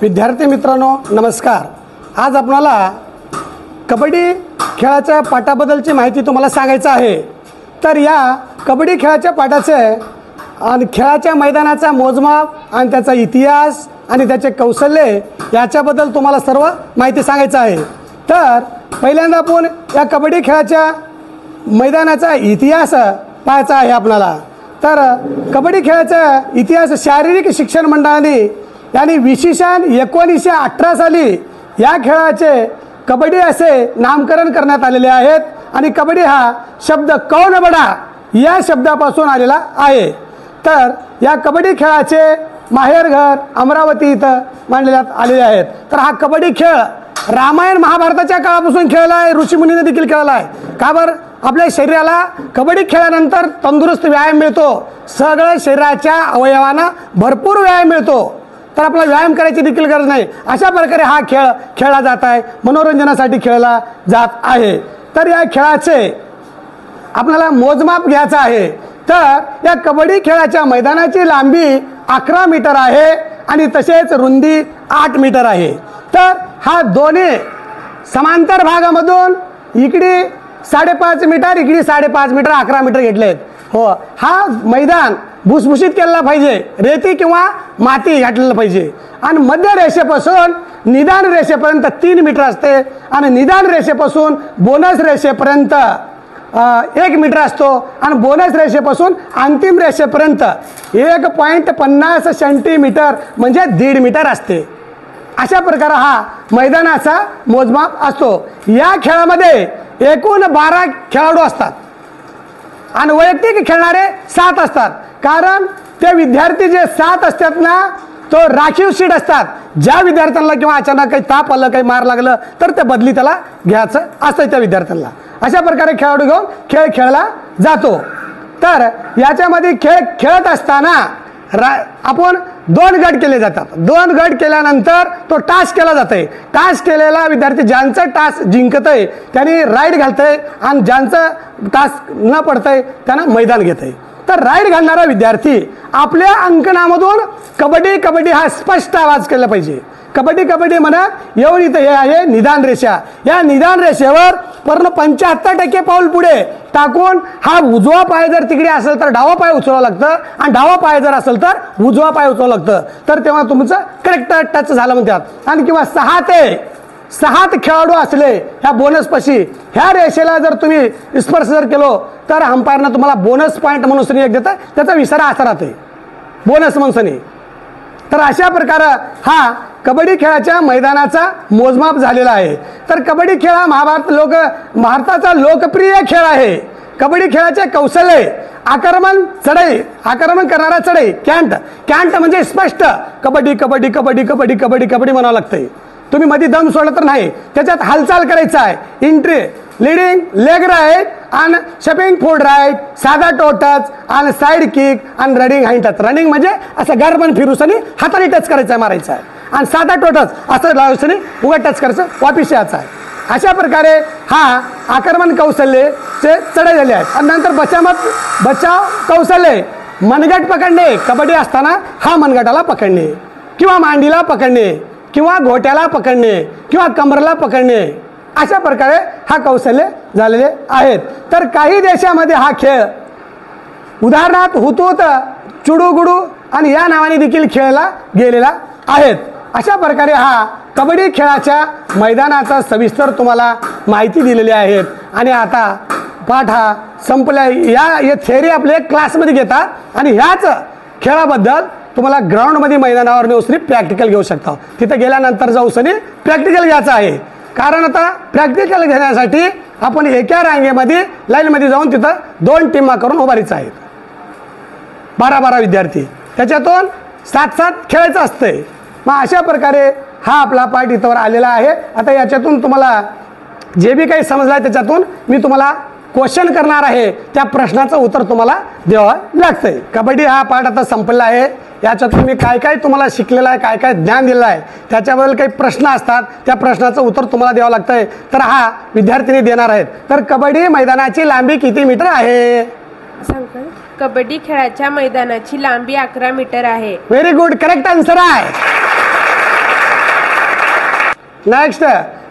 विद्यार्थी मित्रांनो नमस्कार। आज आपल्याला कबड्डी खेळाच्या पाठाबद्दलची माहिती तुम्हाला सांगायचं आहे। तर या कबड्डी खेळाच्या पाठाचे आणि खेळाच्या मैदानाचा मोजमाप आणि त्याचा इतिहास आणि त्याचे कौशल्य याच्याबद्दल तुम्हाला सर्व माहिती सांगायचं आहे। तर पहिल्यांदा आपण या कबड्डी खेळाच्या मैदानाचा इतिहास पाहायचा आहे आपल्याला। तर कबड्डी खेळाचा इतिहास शारीरिक शिक्षण मंडळाने यानी विशेषण 1918 साली या खेळाचे कबड्डी असे नामकरण करण्यात आलेले आहेत आणि कबड्डी हा शब्द कौन बडा या शब्दापासून आलेला आहे। तर या कबड्डी खेळाचे माहेरघर अमरावती इथं मांडण्यात आलेले आहेत। तर हा कबड्डी खेळ रामायण महाभारताच्या काळापासून खेळला आहे, ऋषीमुनीने देखील खेळला आहे। का बरं? आपल्या शरीराला कबड्डी खेळल्यानंतर तंदुरुस्त व्यायाम मिळतो, सगळ्या शरीराच्या अवयवांना भरपूर व्यायाम मिळतो। तर आपल्याला व्यायाम करायची देखील गरज नाही, अशा प्रकारे हा खेळ खेळला जात आहे, मनोरंजनासाठी खेळला जात आहे। तर या खेळाचे आपल्याला मोजमाप घ्यायचं आहे। तर या कबड्डी खेळाच्या मैदानाची लांबी 11 मीटर आहे आणि तसेच रुंदी 8 मीटर आहे। तर हा दोन्ही समांतर भागामधून इकडे 5.5 मीटर इकडे 5.5 मीटर 11 मीटर घेतले आहेत। हो, हा मैदान भुसभुशीत केला पाहिजे, रेती किंवा माती घातलेलं पाहिजे आणि मध्य रेषेपासून निदान रेषेपर्यंत 3 मीटर असते आणि निदान रेषेपासून बोनस रेषेपर्यंत 1 मीटर असतो आणि बोनस रेषेपासून अंतिम रेषेपर्यंत 1.50 सेंटीमीटर म्हणजे 1.5 मीटर असते। अशा प्रकारे हा मैदानाचा मोजमाप असतो। या खेळामध्ये एकूण 12 खेळाडू असतात आणि वैयक्तिक खेळणारे 7 असतात। कारण ते विद्यार्थी जे 7 असतात ना, तो राखीव सीट असतात। ज्या विद्यार्थ्यांना किंवा अचानक काही ताप आलं, काही मार लागलं तर ते बदली त्याला घ्यायचं असतं त्या विद्यार्थ्यांना। अशा प्रकारे खेळाडू घेऊन खेळ खेळला जातो। तर याच्यामध्ये खेळ खेळत असताना आपण 2 गट केले जातात। 2 गट केल्यानंतर तो टास्क केला जातोय। टास्क केलेला विद्यार्थी ज्यांचं टास्क जिंकतय त्याने राईड घालतय आणि ज्यांचं टास्क न पडतंय त्यांना मैदान घेतय। तर राईड घालणारा विद्यार्थी आपल्या अंकणामधून कबड्डी कबड्डी हा स्पष्ट आवाज केला पाहिजे। कबड्डी कबड्डी म्हणत येऊन इथं हे आहे निदान रेषा, या निदान रेषेवर पूर्ण 75% पाऊल पुढे टाकून हा उजवा पाय जर तिकडे असेल तर डावा पाय उचलावं लागतं आणि डावा पाय जर असेल तर उजवा पाय उचलावं लागतं। तर तेव्हा तुमचं करेक्ट टच झालं म्हणतात। आणि किंवा 6 ते 7 खेळाडू असले ह्या बोनस पाशी ह्या रेषेला जर तुम्ही स्पर्श जर केलो तर अंपायरनं तुम्हाला बोनस पॉईंट म्हणून एक देतं, त्याचा विसरा असा राहते बोनस म्हणून। तर अशा प्रकारे हा कबड्डी खेळाच्या मैदानाचा मोजमाप झालेला आहे। तर कबड्डी खेळ हा भारताचा लोकप्रिय खेळ आहे। कबड्डी खेळाचे कौशल्य आक्रमण चढाई, आक्रमण करणारा चढाई, कॅन्ट म्हणजे स्पष्ट कबड्डी कबड्डी कबड्डी कबड्डी कबड्डी कबड्डी म्हणावं लागतंय। तुम्ही मध्ये दम सोडला तर नाही, त्याच्यात हालचाल करायचा आहे। एंट्री, लीडिंग, लेग राईट आणि शपिंग फूड राईट, साधा टो टच आणि साईड किक आणि रनिंग हाइंड टच। रनिंग म्हणजे असं गारबन फिरूसनी हाताने टच करायचा, मारायचा आहे आणि साधा टो टच असं लावूसनी उगा टच करायचं, वापिस यायचं आहे। अशा प्रकारे हा आक्रमण कौशल्यचे चढाई झाले आहेत। आणि नंतर बचाव कौशल्य, मनगट पकडणे, कबड्डी असताना हा मनगटाला पकडणे किंवा मांडीला पकडणे किंवा घोट्याला पकडणे किंवा कमरेला पकडणे, अशा प्रकारे हा कौशल्य झालेले आहेत। तर काही देशामध्ये हा खेळ उदाहरणार्थ हुतूत, चुडूगुडू आणि या नावाने देखील खेळला गेलेला आहेत। अशा प्रकारे हा कबड्डी खेळाच्या मैदानाचा सविस्तर तुम्हाला माहिती दिलेली आहेत। आणि आता पाठ हा संपला। या थेअरी आपले क्लासमध्ये घेतात आणि ह्याच खेळाबद्दल तुम्हाला ग्राउंडमध्ये मैदानावर नेऊसनी प्रॅक्टिकल घेऊ शकता। तिथं गेल्यानंतर जाऊसनी प्रॅक्टिकल घ्यायचं आहे। कारण आता प्रॅक्टिकल घेण्यासाठी आपण एका रांगेमध्ये लाईनमध्ये जाऊन तिथं 2 टीमा करून उभारायचं आहेत। 12-12 विद्यार्थी, त्याच्यातून 7-7 खेळायचं असतंय। मग अशा प्रकारे हा आपला पाठ इथवर आलेला आहे। आता याच्यातून तुम्हाला जे बी काही समजलं आहे त्याच्यातून मी तुम्हाला क्वेश्चन करणार आहे, त्या प्रश्नाचं उत्तर तुम्हाला द्यावं लागतंय। कबड्डी हा पाठ आता संपलेला आहे। याच्यातून मी काय काय तुम्हाला शिकलेलं आहे, काय काय ज्ञान दिलं आहे, त्याच्याबद्दल काही प्रश्न असतात, त्या प्रश्नाचं उत्तर तुम्हाला द्यावं लागतंय। तर हा विद्यार्थ्यांनी देणार आहेत। तर कबड्डी मैदानाची लांबी किती मीटर आहे? कबड्डी खेळाच्या मैदानाची लांबी 11 मीटर आहे। व्हेरी गुड, करेक्ट आन्सर आहे। नेक्स्ट,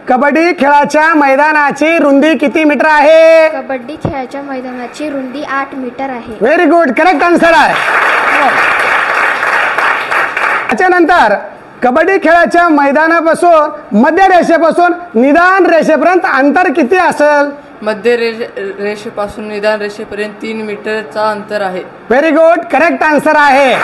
कबड्डी खेळाच्या मैदानाची रुंदी किती मीटर आहे? कबड्डी खेळाच्या मैदानाची रुंदी 8 मीटर आहे. व्हेरी गुड, करेक्ट आन्सर आहे. त्याच्यानंतर कबड्डी खेळाच्या मैदानापासून मध्य रेषेपासून निदान रेषेपर्यंत अंतर किती असेल? मध्य रेषेपासून निदान रेषेपर्यंत 3 मीटरचा अंतर आहे. व्हेरी गुड, करेक्ट आन्सर आहे.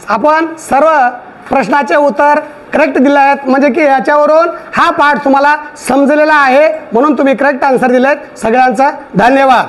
आपण सर्व प्रश्नाचे उत्तर करेक्ट दिले आहेत, म्हणजे की याच्यावरून हा पाठ तुम्हाला समजलेला आहे, म्हणून तुम्ही करेक्ट आन्सर दिलेत. सगळ्यांचा धन्यवाद.